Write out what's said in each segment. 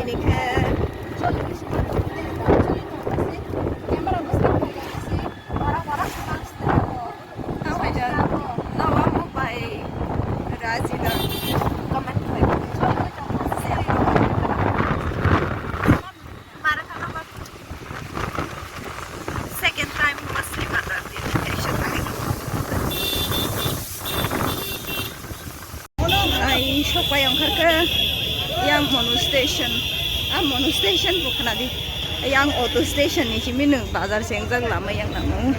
ini kan. Second time Masli Bazar station ay Chuak yang harga yang Monu station Monu station bukan ada yang auto station ni cuma neng bazar sengjak lama yang namu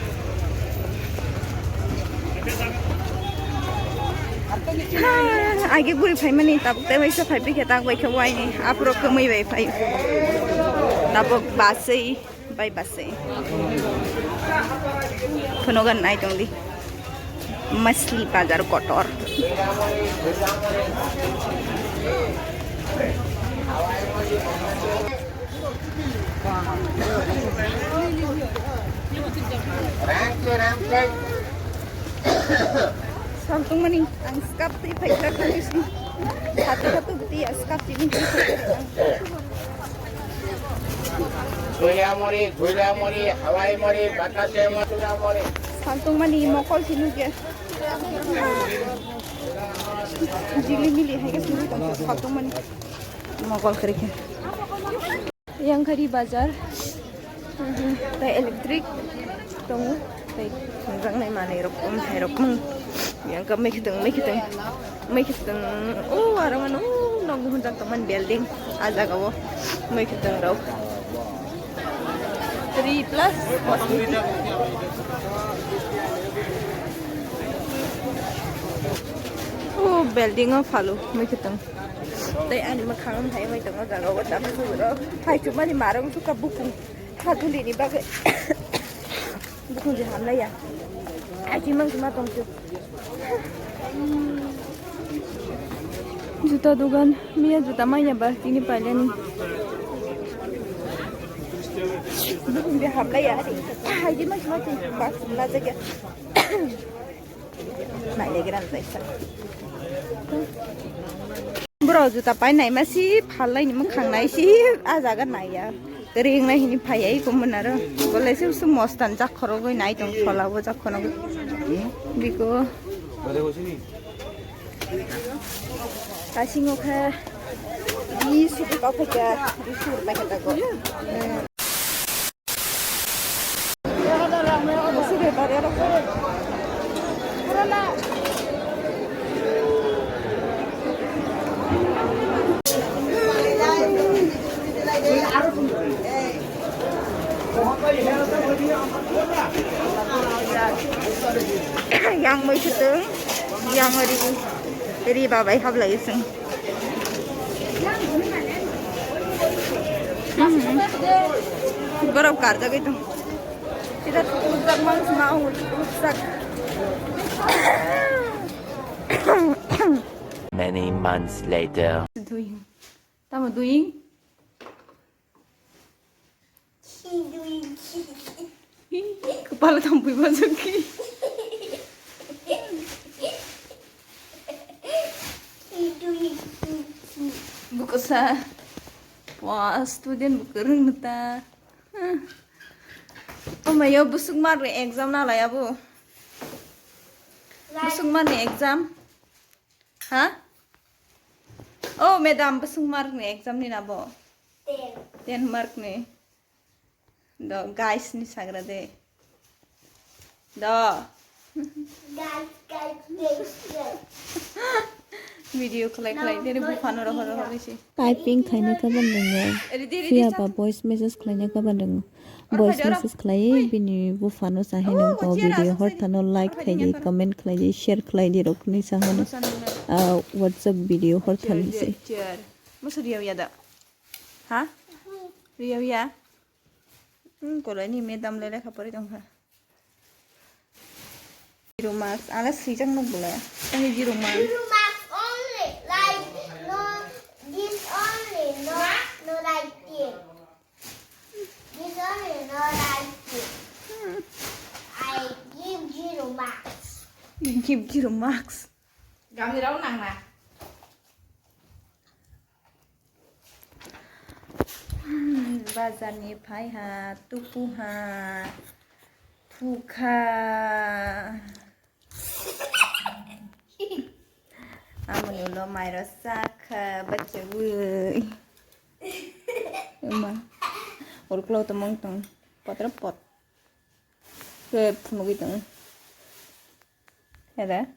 आगे बुरी phi money तब ते वैसे phi भी खेता कोई खवाई नहीं आप लोग कमी वही फाइ तब बासे बाय बासे फनोगन नाइ तंगली मछली बाजार कोटर Samtung mani, ang skap ti paita kalis ni. Satu ti skap ti ni. Gula mori, Hawaii mori, batase mori. Samtung mani mokol sinu ke. Jili mili hai ke sinu kan samtung mani mokol kare ke. Yang kari bazar. Tai elektrik tong tai rang nai mane rokum yang ke make teng oh arangan nong hunjang teman building aja kawo make teng rau 3 plus possibility oh building of Phalaima make teng tai ani ma khangam thai mai teng aja kawo ta su ro hai chu mani marang su ka bukung khaduli ni ba bukung je hamla ya aji mang cuma tongju juta dugan mia juta maya ba ini palen bukung je hamla ya aji mang cuma tongju bas la jaga nai le gran taisa bro juta pai nai ma si phalai ni mang khang nai si ajaga nai ya Kering na hini payai kumunaro. Boleh sih usu mostan jak korogoi naik dong Phalaima jak kono. Biko. Kasih ngokha. Di suku kau pakai di suku pakai tako. Ya ada ramai orang masih lebar ya orang. Karena yang mới keteng yang dari babai hab lagi seng berapa karja gitu tidak usak mang mau usak many months later doing tama doing kepala tampui masuki buku sa wah student buku renggeta oh mayo busuk mar exam na lah ya bu busuk mar exam ha oh madam busuk mar exam ni na bo 10 mark ni do guys ni sagra de do guys video collect dere bufano roho bisi typing khaina ka bandeng fia ba voice message khaina ka bandeng voice message khlai bini bufano saheno ko video hor thano like khaidi comment khlaidi share khlaidi rokni sahano whatsapp video hor thani se musuriya ya da ha riya ya kolai ni madam lele khapari dong ha zero marks ala sijang no bola tang zero marks only like no this only no like it this only no like it I give 0 marks you give 0 marks gam gì đâu nặng mà बाजारनिफ्राय हा तुपुहा फुखा आमोनि उनाव माइरं साखा बच्चों Emang Ur klau temong tong pot repot ke punu gitu ada